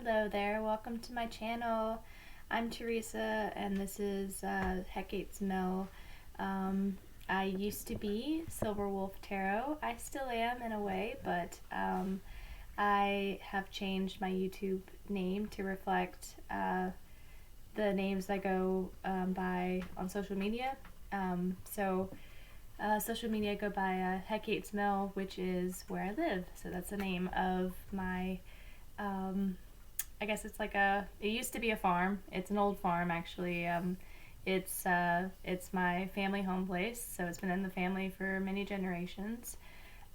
Hello there, welcome to my channel. I'm Teresa and this is Hecate's Mill. I used to be Silver Wolf Tarot. I still am in a way, but I have changed my YouTube name to reflect the names I go by on social media. Social media I go by Hecate's Mill, which is where I live. So that's the name of my I guess it's like it used to be a farm. It's an old farm actually. It's my family home place, so it's been in the family for many generations.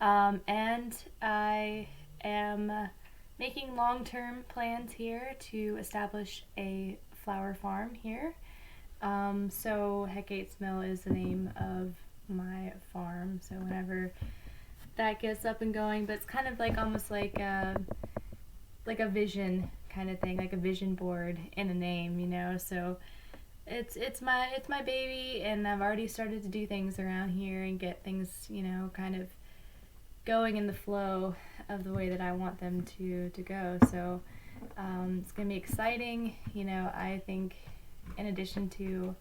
And I am making long-term plans here to establish a flower farm here. So Hecate's Mill is the name of my farm. So whenever that gets up and going, but it's kind of like almost like a vision kind of thing, like a vision board in a name, you know. So it's my baby, and I've already started to do things around here and get things, you know, kind of going in the flow of the way that I want them to go. So it's gonna be exciting, you know. I think in addition to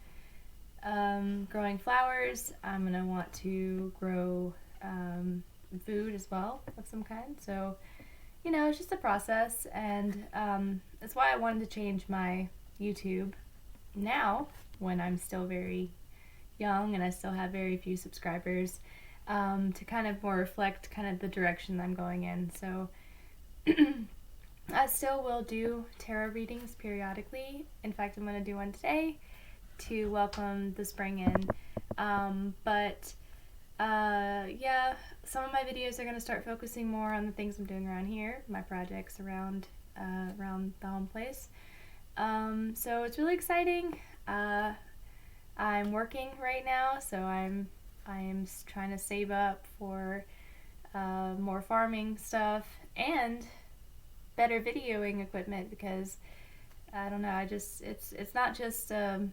growing flowers, I'm gonna want to grow food as well of some kind. So you know, it's just a process, and that's why I wanted to change my YouTube now, when I'm still very young and I still have very few subscribers, to kind of more reflect kind of the direction I'm going in. So I still will do tarot readings periodically. In fact, I'm going to do one today to welcome the spring in. Yeah, some of my videos are going to start focusing more on the things I'm doing around here, my projects around the home place. So it's really exciting. I'm working right now, so I'm trying to save up for more farming stuff and better videoing equipment, because I don't know, it's not just to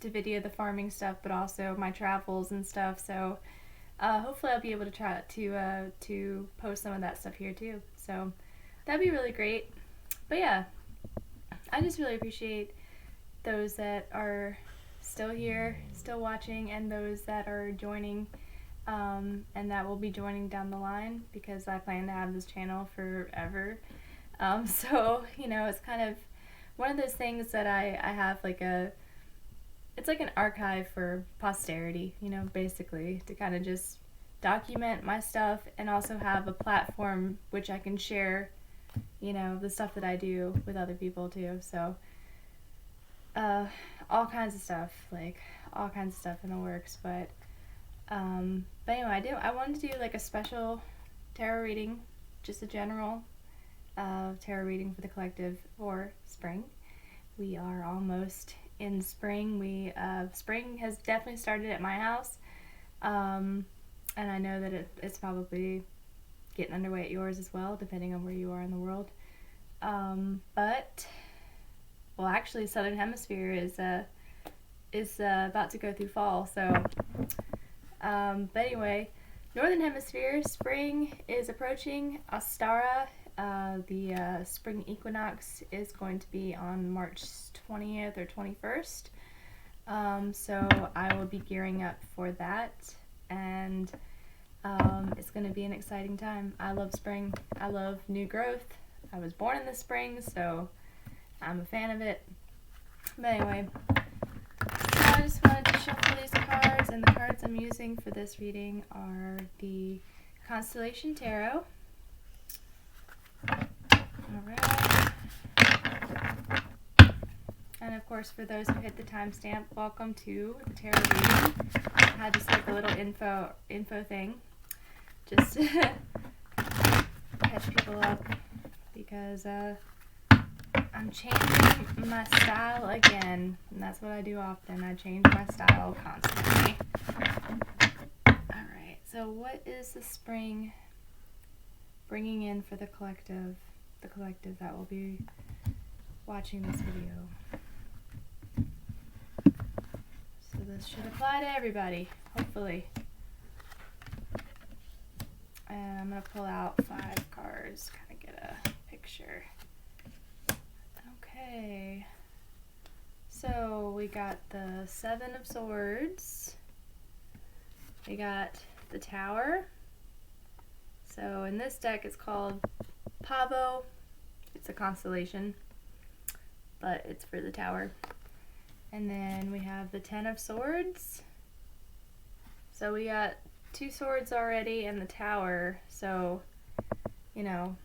video the farming stuff, but also my travels and stuff. So hopefully I'll be able to try to post some of that stuff here too. So that'd be really great. But yeah, I just really appreciate those that are still here, still watching, and those that are joining, and that will be joining down the line, because I plan to have this channel forever. So, you know, it's kind of one of those things that I have it's like an archive for posterity, you know, basically, to kind of just document my stuff and also have a platform which I can share, you know, the stuff that I do with other people too. So all kinds of stuff, in the works. But anyway, I wanted to do like a special tarot reading, just a general tarot reading for the collective for spring. We are almost in spring. Spring has definitely started at my house, and I know that it's probably getting underway at yours as well, depending on where you are in the world. Well, actually, Southern Hemisphere is about to go through fall. So, but anyway, Northern Hemisphere, spring is approaching. Ostara, the Spring Equinox is going to be on March 20th or 21st. So I will be gearing up for that, and it's going to be an exciting time. I love spring. I love new growth. I was born in the spring, so I'm a fan of it. But anyway, so I just wanted to shuffle these cards, and the cards I'm using for this reading are the Constellation Tarot. Alright. And of course, for those who hit the timestamp, welcome to the tarot reading. I had just like a little info thing, just to catch people up, because I'm changing my style again, and that's what I do often. I change my style constantly. Alright, so what is the spring bringing in for the collective that will be watching this video? So this should apply to everybody, hopefully. And I'm going to pull out 5 cards, kind of get a picture. Okay. So we got the Seven of Swords. We got the Tower. So in this deck it's called Pavo. It's a constellation, but it's for the Tower. And then we have the Ten of Swords. So we got 2 swords already and the Tower. So, you know,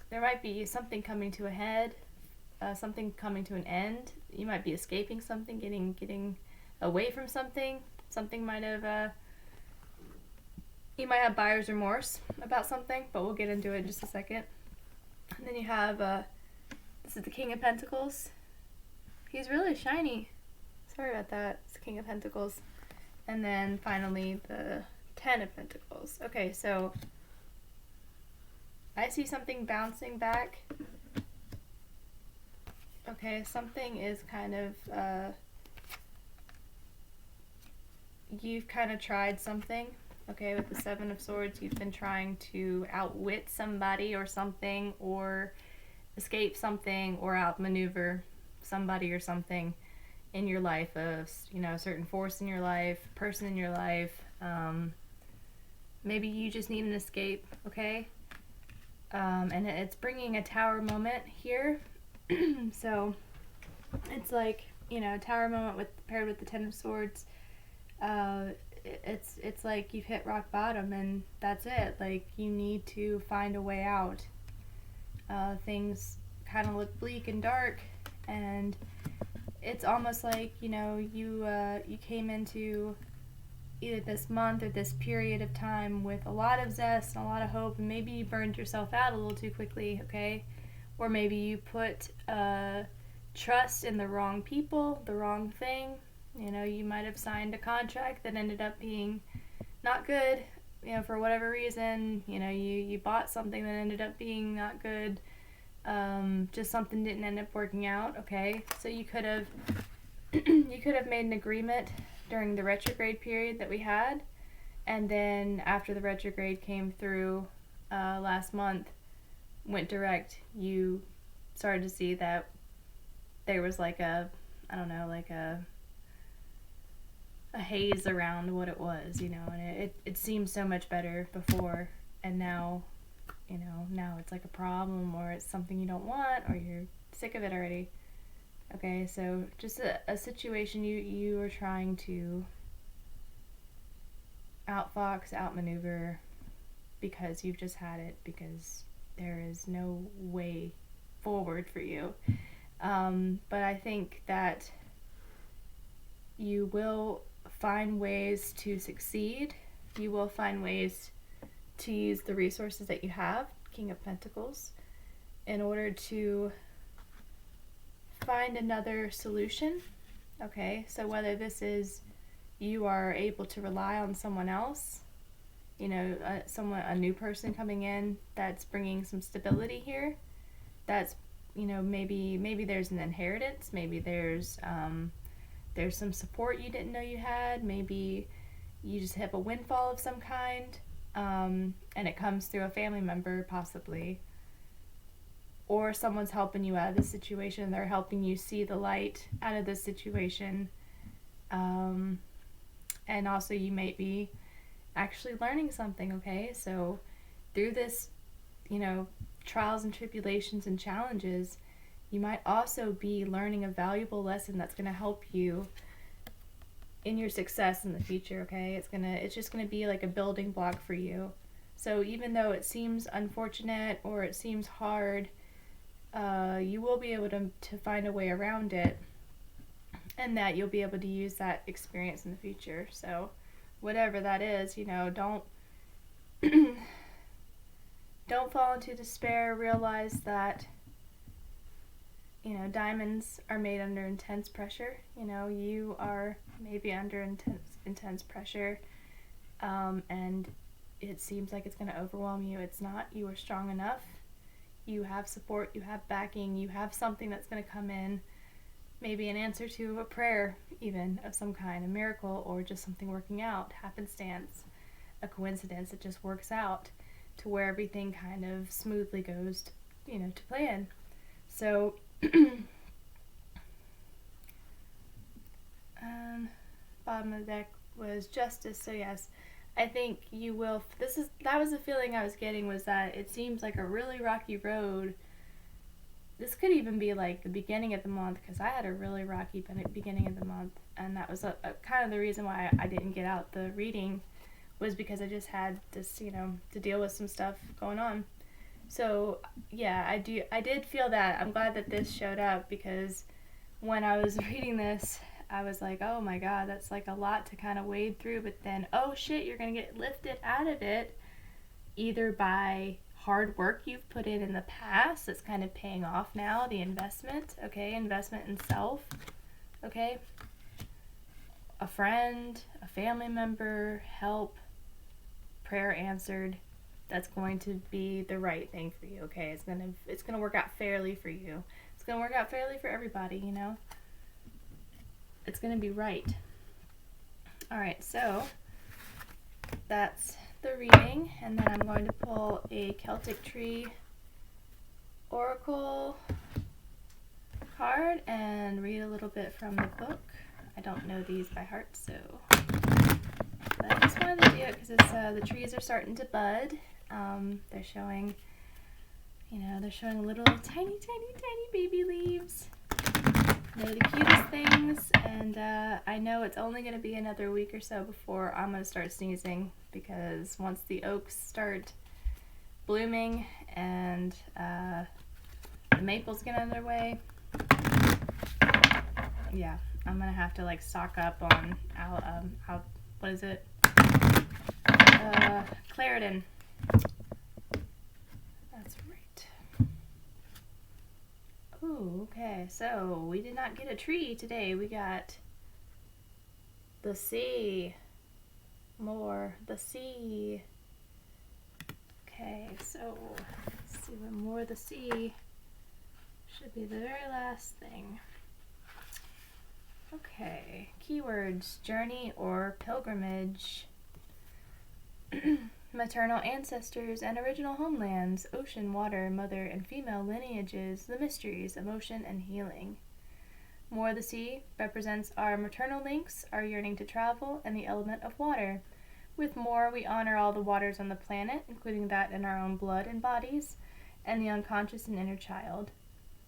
there might be something coming to a head, something coming to an end. You might be escaping something, getting away from something. Something might have, you might have buyer's remorse about something, but we'll get into it in just a second. And then you have, this is the King of Pentacles. He's really shiny. Sorry about that. It's the King of Pentacles. And then finally the Ten of Pentacles. Okay, so I see something bouncing back. Okay, something is kind of, you've kind of tried something. Okay, with the Seven of Swords, you've been trying to outwit somebody or something, or escape something, or outmaneuver somebody or something in your life, a certain force in your life, person in your life. Maybe you just need an escape, okay? And it's bringing a Tower moment here. So it's like, Tower moment paired with the Ten of Swords. It's like you've hit rock bottom and that's it. Like, you need to find a way out. Things kind of look bleak and dark, and it's almost like, you came into either this month or this period of time with a lot of zest and a lot of hope, and maybe you burned yourself out a little too quickly, okay? Or maybe you put trust in the wrong people, the wrong thing. You might have signed a contract that ended up being not good, for whatever reason. You bought something that ended up being not good. Just something didn't end up working out, okay? So you could have made an agreement during the retrograde period that we had, and then after the retrograde came through last month, went direct, you started to see that there was like a haze around what it was, and it seemed so much better before, and now it's like a problem, or it's something you don't want, or you're sick of it already. Okay, so just a situation you are trying to outfox, outmaneuver, because you've just had it, because there is no way forward for you. But I think that you will find ways to succeed. You will find ways to use the resources that you have, King of Pentacles, in order to find another solution. Okay, so whether this is you are able to rely on someone else, a new person coming in that's bringing some stability here, that's, maybe there's an inheritance, maybe there's some support you didn't know you had, maybe you just have a windfall of some kind, and it comes through a family member possibly, or someone's helping you out of this situation. They're helping you see the light out of this situation, and also you may be actually learning something, okay? So through this, trials and tribulations and challenges, you might also be learning a valuable lesson that's going to help you in your success in the future, okay? It's just going to be like a building block for you. So even though it seems unfortunate or it seems hard, you will be able to find a way around it, and that you'll be able to use that experience in the future. So whatever that is, don't don't fall into despair. Realize that diamonds are made under intense pressure. You are maybe under intense pressure, and it seems like it's going to overwhelm you. It's not. You are strong enough. You have support, you have backing, you have something that's going to come in, maybe an answer to a prayer even of some kind, a miracle, or just something working out, happenstance, a coincidence that just works out to where everything kind of smoothly goes to plan. So Bottom of the deck was justice, so yes, I think you will. That was the feeling I was getting, was that it seems like a really rocky road. This could even be like the beginning of the month, because I had a really rocky beginning of the month, and that was a kind of the reason why I didn't get out the reading, was because I just had this, to deal with some stuff going on. So yeah, I did feel that. I'm glad that this showed up, because when I was reading this, I was like, oh my god, that's like a lot to kind of wade through. But then, oh shit, you're going to get lifted out of it either by hard work you've put in the past that's kind of paying off now, the investment, okay, investment in self, okay, a friend, a family member, help, prayer answered. That's going to be the right thing for you, okay? It's gonna work out fairly for you. It's gonna work out fairly for everybody, It's gonna be right. All right, so that's the reading, and then I'm going to pull a Celtic Tree Oracle card and read a little bit from the book. I don't know these by heart, so but I just wanted to do it because the trees are starting to bud. They're showing, they're showing little tiny baby leaves. They're the cutest things, and I know it's only going to be another week or so before I'm going to start sneezing, because once the oaks start blooming and the maples get under their way, yeah, I'm going to have to like stock up on what is it? Claritin. That's right. Ooh, okay, so we did not get a tree today. We got the sea. More. The sea. Okay, so let's see what more the sea should be the very last thing. Okay, keywords: journey or pilgrimage. Maternal ancestors and original homelands, ocean, water, mother and female lineages, the mysteries, emotion, and healing. More the sea represents our maternal links, our yearning to travel, and the element of water. With more, we honor all the waters on the planet, including that in our own blood and bodies, and the unconscious and inner child.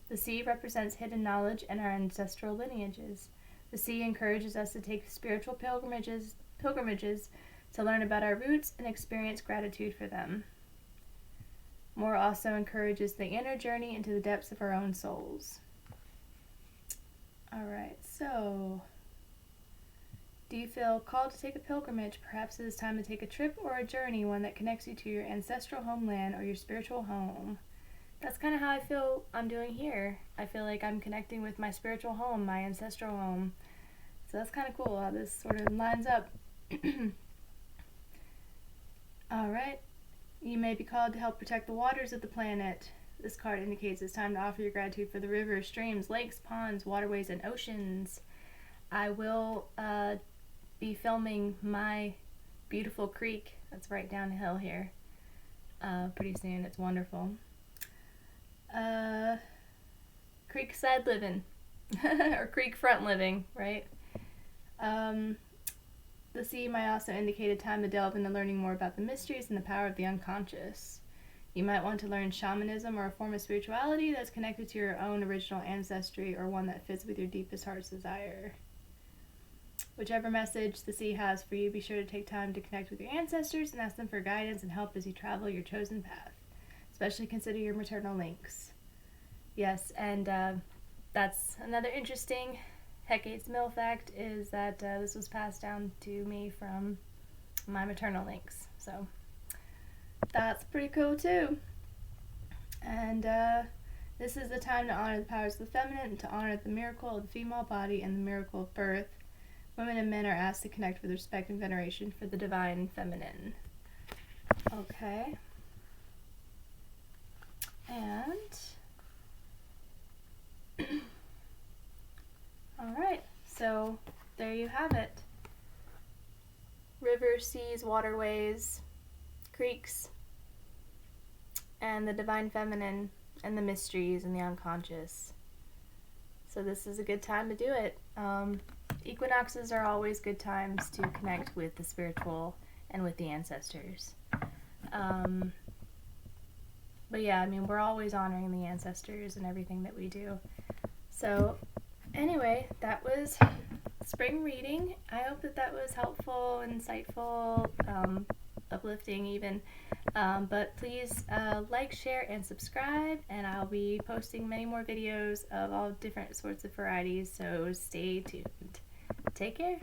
The sea represents hidden knowledge and our ancestral lineages. The sea encourages us to take spiritual pilgrimages to learn about our roots and experience gratitude for them. More also encourages the inner journey into the depths of our own souls. Alright, so do you feel called to take a pilgrimage? Perhaps it is time to take a trip or a journey, one that connects you to your ancestral homeland or your spiritual home. That's kind of how I feel I'm doing here. I feel like I'm connecting with my spiritual home, my ancestral home. So that's kind of cool how this sort of lines up. Alright, you may be called to help protect the waters of the planet. This card indicates it's time to offer your gratitude for the rivers, streams, lakes, ponds, waterways, and oceans. I will be filming my beautiful creek that's right down the hill here pretty soon. It's wonderful. Creekside living or creek front living, right? The sea might also indicate a time to delve into learning more about the mysteries and the power of the unconscious. You might want to learn shamanism or a form of spirituality that's connected to your own original ancestry, or one that fits with your deepest heart's desire. Whichever message the sea has for you, be sure to take time to connect with your ancestors and ask them for guidance and help as you travel your chosen path. Especially consider your maternal links. Yes, and that's another interesting Hecate's mill fact, is that this was passed down to me from my maternal links. So that's pretty cool too. And this is the time to honor the powers of the feminine, and to honor the miracle of the female body and the miracle of birth. Women and men are asked to connect with respect and veneration for the divine feminine. Okay. And alright, so there you have it. Rivers, seas, waterways, creeks, and the divine feminine, and the mysteries and the unconscious. So this is a good time to do it. Equinoxes are always good times to connect with the spiritual and with the ancestors. But yeah, I mean, we're always honoring the ancestors and everything that we do. So anyway, that was spring reading. I hope that that was helpful, insightful, uplifting even. But please like, share, and subscribe, and I'll be posting many more videos of all different sorts of varieties, so stay tuned. Take care.